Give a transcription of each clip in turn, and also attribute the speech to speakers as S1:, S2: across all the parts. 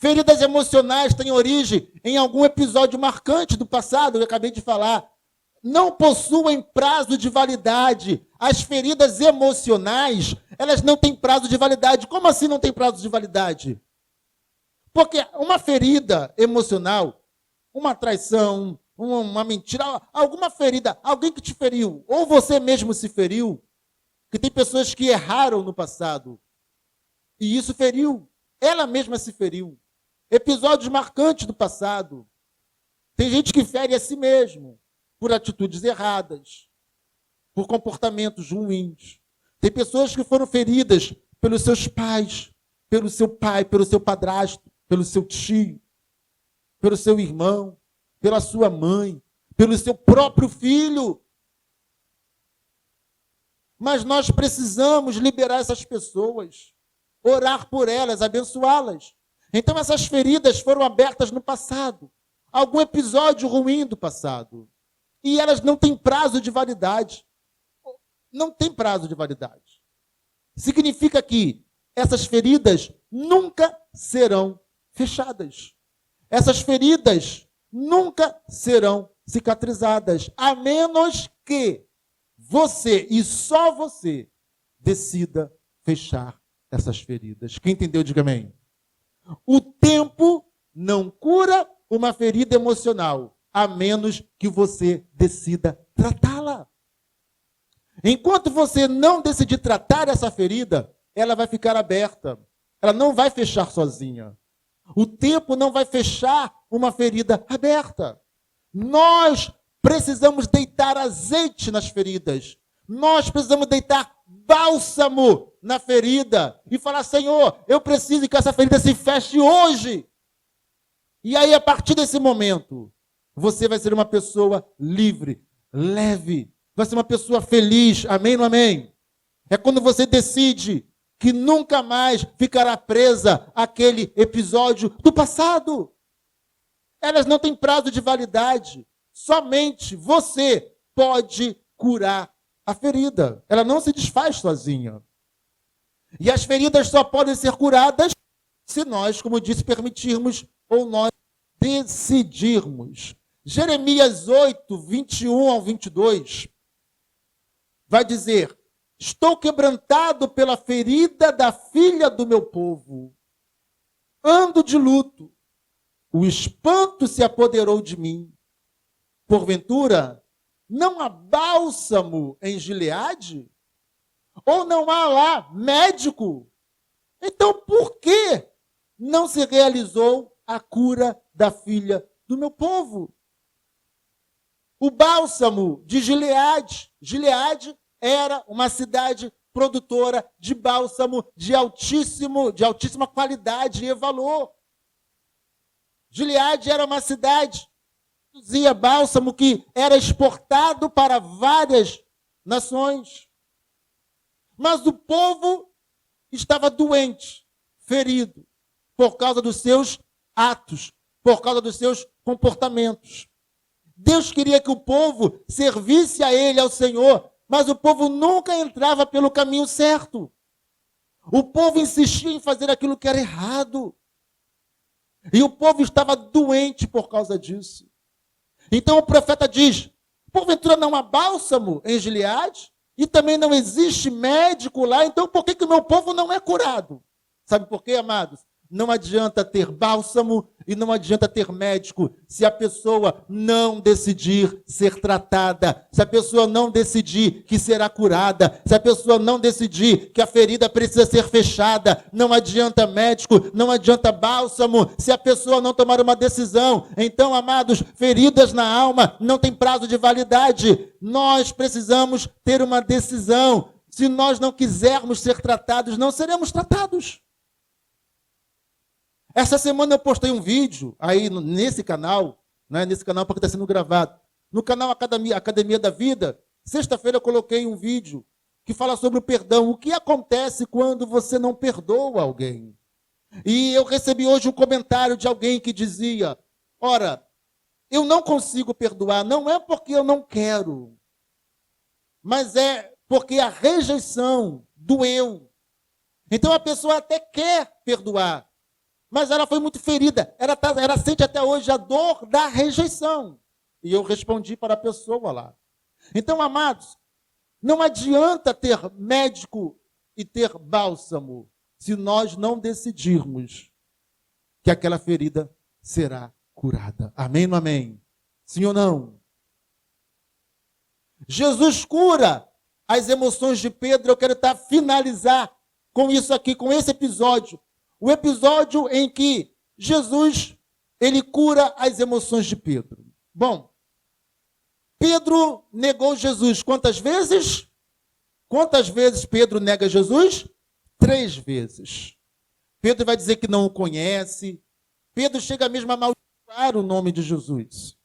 S1: Feridas emocionais têm origem em algum episódio marcante do passado, eu acabei de falar. Não possuem prazo de validade. As feridas emocionais, elas não têm prazo de validade. Como assim não tem prazo de validade? Porque uma ferida emocional, uma traição, uma mentira, alguma ferida, alguém que te feriu, ou você mesmo se feriu, que tem pessoas que erraram no passado, e isso feriu, ela mesma se feriu. Episódios marcantes do passado. Tem gente que fere a si mesmo por atitudes erradas, por comportamentos ruins. Tem pessoas que foram feridas pelos seus pais, pelo seu pai, pelo seu padrasto, pelo seu tio, pelo seu irmão, pela sua mãe, pelo seu próprio filho. Mas nós precisamos liberar essas pessoas, orar por elas, abençoá-las. Então essas feridas foram abertas no passado, algum episódio ruim do passado. E elas não têm prazo de validade. Não tem prazo de validade. Significa que essas feridas nunca serão fechadas. Essas feridas nunca serão cicatrizadas, a menos que você e só você decida fechar essas feridas. Quem entendeu, diga amém. O tempo não cura uma ferida emocional, a menos que você decida tratá-la. Enquanto você não decidir tratar essa ferida, ela vai ficar aberta. Ela não vai fechar sozinha. O tempo não vai fechar uma ferida aberta. Nós precisamos deitar azeite nas feridas. Nós precisamos deitar bálsamo na ferida e falar: Senhor, eu preciso que essa ferida se feche hoje. E aí, a partir desse momento, você vai ser uma pessoa livre, leve, vai ser uma pessoa feliz. Amém ou não amém? É quando você decide que nunca mais ficará presa àquele episódio do passado. Elas não têm prazo de validade. Somente você pode curar a ferida. Ela não se desfaz sozinha. E as feridas só podem ser curadas se nós, como disse, permitirmos ou nós decidirmos. Jeremias 8, 21 ao 22, vai dizer: estou quebrantado pela ferida da filha do meu povo. Ando de luto. O espanto se apoderou de mim. Porventura, não há bálsamo em Gileade? Ou não há lá médico? Então, por que não se realizou a cura da filha do meu povo? O bálsamo de Gileade. Gileade era uma cidade produtora de bálsamo de altíssima qualidade e valor. Gileade era uma cidade que produzia bálsamo que era exportado para várias nações. Mas o povo estava doente, ferido, por causa dos seus atos, por causa dos seus comportamentos. Deus queria que o povo servisse a Ele, ao Senhor, mas o povo nunca entrava pelo caminho certo. O povo insistia em fazer aquilo que era errado. E o povo estava doente por causa disso. Então o profeta diz: porventura não há bálsamo em Gileade? E também não existe médico lá, então por que o meu povo não é curado? Sabe por quê, amados? Não adianta ter bálsamo e não adianta ter médico se a pessoa não decidir ser tratada, se a pessoa não decidir que será curada, se a pessoa não decidir que a ferida precisa ser fechada. Não adianta médico, não adianta bálsamo, se a pessoa não tomar uma decisão. Então, amados, feridas na alma não tem prazo de validade. Nós precisamos ter uma decisão. Se nós não quisermos ser tratados, não seremos tratados. Essa semana eu postei um vídeo aí nesse canal, né, nesse canal porque está sendo gravado. No canal Academia da Vida, sexta-feira eu coloquei um vídeo que fala sobre o perdão. O que acontece quando você não perdoa alguém? E eu recebi hoje um comentário de alguém que dizia: ora, eu não consigo perdoar, não é porque eu não quero, mas é porque a rejeição doeu. Então a pessoa até quer perdoar, Mas ela foi muito ferida. Ela sente até hoje a dor da rejeição. E eu respondi para a pessoa lá. Então, amados, não adianta ter médico e ter bálsamo se nós não decidirmos que aquela ferida será curada. Amém ou não amém? Sim ou não? Jesus cura as emoções de Pedro. Eu quero finalizar com isso aqui, com esse episódio. O episódio em que Jesus, ele cura as emoções de Pedro. Bom, Pedro negou Jesus quantas vezes? Quantas vezes Pedro nega Jesus? 3 vezes. Pedro vai dizer que não o conhece. Pedro chega mesmo a amaldiçoar o nome de Jesus.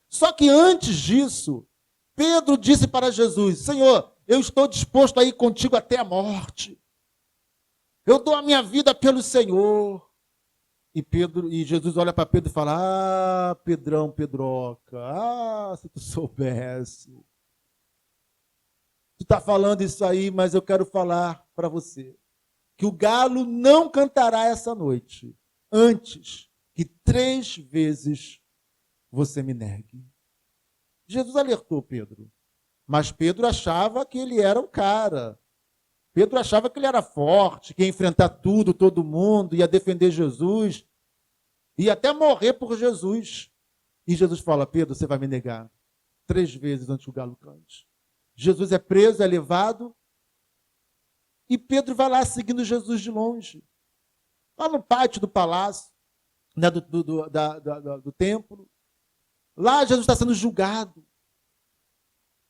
S1: Só que antes disso, Pedro disse para Jesus: Senhor, eu estou disposto a ir contigo até a morte. Eu dou a minha vida pelo Senhor. E Jesus olha para Pedro e fala: Pedrão, Pedroca, se tu soubesse. Tu está falando isso aí, mas eu quero falar para você que o galo não cantará essa noite antes que 3 vezes você me negue. Jesus alertou Pedro, mas Pedro achava que ele era o cara. Pedro achava que ele era forte, que ia enfrentar tudo, todo mundo, ia defender Jesus, ia até morrer por Jesus. E Jesus fala: Pedro, você vai me negar 3 vezes antes que o galo cante. Jesus é preso, é levado, e Pedro vai lá seguindo Jesus de longe. Lá no pátio do palácio, né, do templo. Lá Jesus está sendo julgado.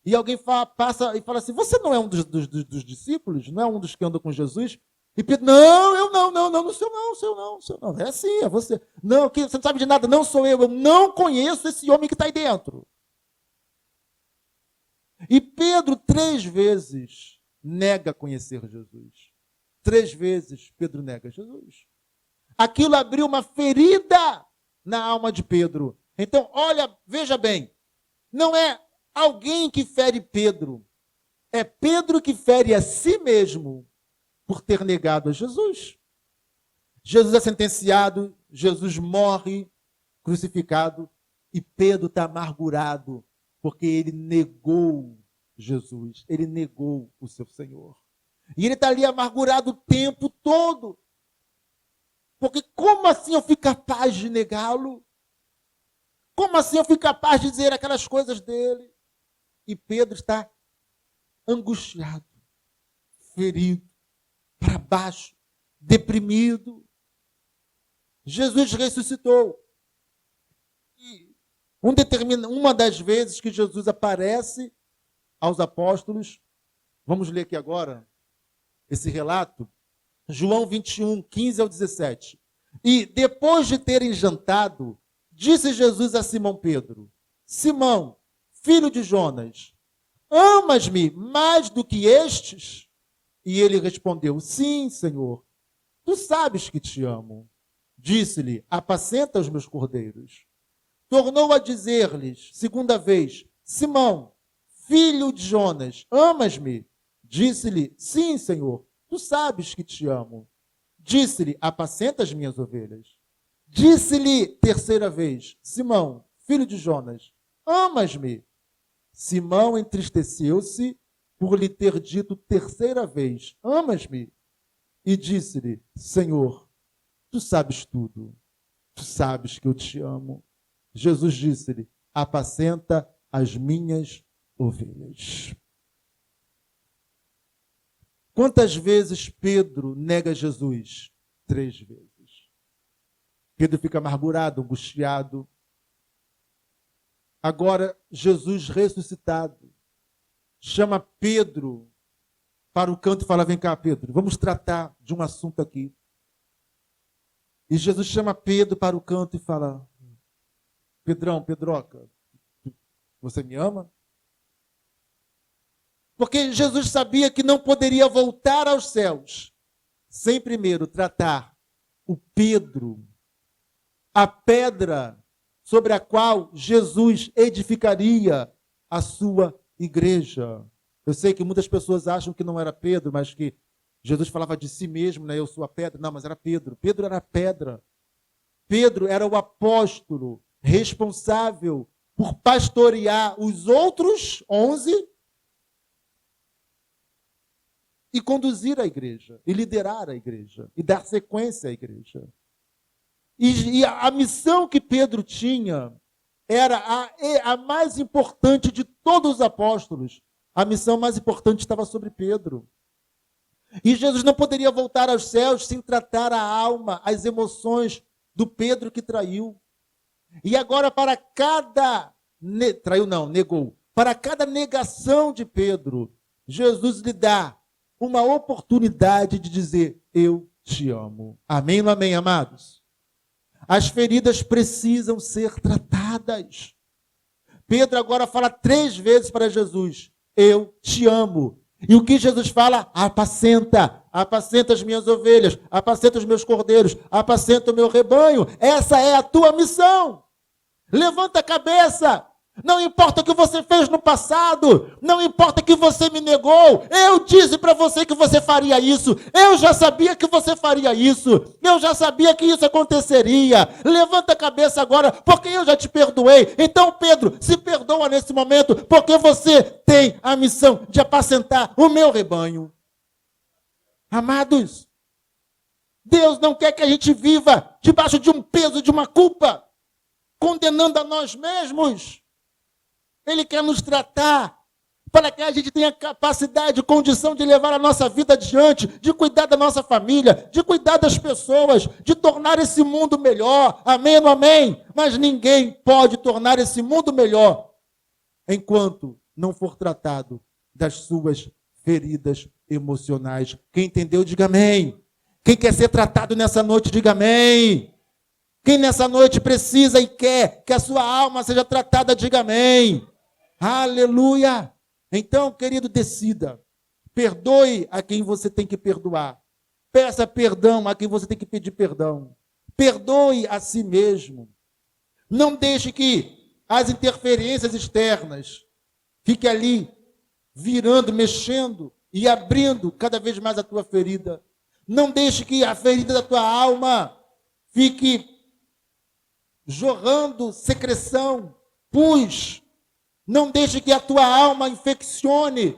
S1: E alguém passa e fala assim: você não é um dos discípulos? Não é um dos que andam com Jesus? E Pedro: não, eu não sou não. É assim, é você. Não, você não sabe de nada, não sou eu não conheço esse homem que está aí dentro. E Pedro 3 vezes nega conhecer Jesus. 3 vezes Pedro nega Jesus. Aquilo abriu uma ferida na alma de Pedro. Então, olha, veja bem, não é alguém que fere Pedro, é Pedro que fere a si mesmo por ter negado a Jesus. Jesus é sentenciado, Jesus morre crucificado e Pedro está amargurado porque ele negou Jesus, ele negou o seu Senhor. E ele está ali amargurado o tempo todo. Porque como assim eu fui capaz de negá-lo? Como assim eu fui capaz de dizer aquelas coisas dele? E Pedro está angustiado, ferido, para baixo, deprimido. Jesus ressuscitou. E uma das vezes que Jesus aparece aos apóstolos, vamos ler aqui agora esse relato, João 21, 15 ao 17. E depois de terem jantado, disse Jesus a Simão Pedro: Simão, filho de Jonas, amas-me mais do que estes? E ele respondeu: sim, Senhor, tu sabes que te amo. Disse-lhe: apacenta os meus cordeiros. Tornou a dizer-lhes, segunda vez: Simão, filho de Jonas, amas-me? Disse-lhe: sim, Senhor, tu sabes que te amo. Disse-lhe: apacenta as minhas ovelhas. Disse-lhe terceira vez: Simão, filho de Jonas, amas-me? Simão entristeceu-se por lhe ter dito terceira vez: amas-me? E disse-lhe: Senhor, tu sabes tudo, tu sabes que eu te amo. Jesus disse-lhe: apacenta as minhas ovelhas. Quantas vezes Pedro nega Jesus? 3 vezes. Pedro fica amargurado, angustiado. Agora, Jesus ressuscitado chama Pedro para o canto e fala: vem cá, Pedro, vamos tratar de um assunto aqui. E Jesus chama Pedro para o canto e fala: Pedrão, Pedroca, você me ama? Porque Jesus sabia que não poderia voltar aos céus sem primeiro tratar o Pedro, a pedra sobre a qual Jesus edificaria a sua igreja. Eu sei que muitas pessoas acham que não era Pedro, mas que Jesus falava de si mesmo, né? Eu sou a pedra. Não, mas era Pedro. Pedro era a pedra. Pedro era o apóstolo responsável por pastorear os outros 11 e conduzir a igreja, e liderar a igreja, e dar sequência à igreja. E a missão que Pedro tinha era a mais importante de todos os apóstolos. A missão mais importante estava sobre Pedro. E Jesus não poderia voltar aos céus sem tratar a alma, as emoções do Pedro que traiu. E agora, para cada... negou. Para cada negação de Pedro, Jesus lhe dá uma oportunidade de dizer, eu te amo. Amém ou não amém, amados? As feridas precisam ser tratadas. Pedro agora fala 3 vezes para Jesus, eu te amo. E o que Jesus fala? Apacenta as minhas ovelhas, apacenta os meus cordeiros, apacenta o meu rebanho. Essa é a tua missão. Levanta a cabeça. Não importa o que você fez no passado, não importa que você me negou, eu disse para você que você faria isso, eu já sabia que você faria isso, eu já sabia que isso aconteceria. Levanta a cabeça agora, porque eu já te perdoei. Então, Pedro, se perdoa nesse momento, porque você tem a missão de apacentar o meu rebanho. Amados, Deus não quer que a gente viva debaixo de um peso, de uma culpa, condenando a nós mesmos. Ele quer nos tratar para que a gente tenha capacidade, condição de levar a nossa vida adiante, de cuidar da nossa família, de cuidar das pessoas, de tornar esse mundo melhor. Amém ou não amém? Mas ninguém pode tornar esse mundo melhor enquanto não for tratado das suas feridas emocionais. Quem entendeu, diga amém. Quem quer ser tratado nessa noite, diga amém. Quem nessa noite precisa e quer que a sua alma seja tratada, diga amém. Aleluia! Então, querido, decida. Perdoe a quem você tem que perdoar. Peça perdão a quem você tem que pedir perdão. Perdoe a si mesmo. Não deixe que as interferências externas fiquem ali, virando, mexendo e abrindo cada vez mais a tua ferida. Não deixe que a ferida da tua alma fique jorrando secreção, pus. Não deixe que a tua alma infeccione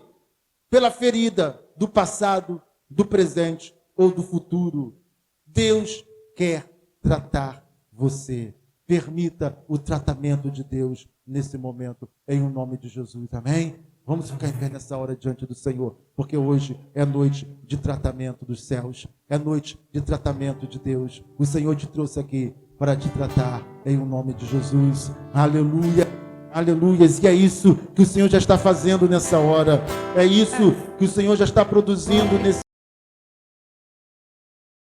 S1: pela ferida do passado, do presente ou do futuro. Deus quer tratar você. Permita o tratamento de Deus nesse momento, em o nome de Jesus. Amém? Vamos ficar em pé nessa hora diante do Senhor, porque hoje é noite de tratamento dos céus, é noite de tratamento de Deus. O Senhor te trouxe aqui para te tratar, em o nome de Jesus. Aleluia. Aleluias, e é isso que o Senhor já está fazendo nessa hora, é isso que o Senhor já está produzindo nesse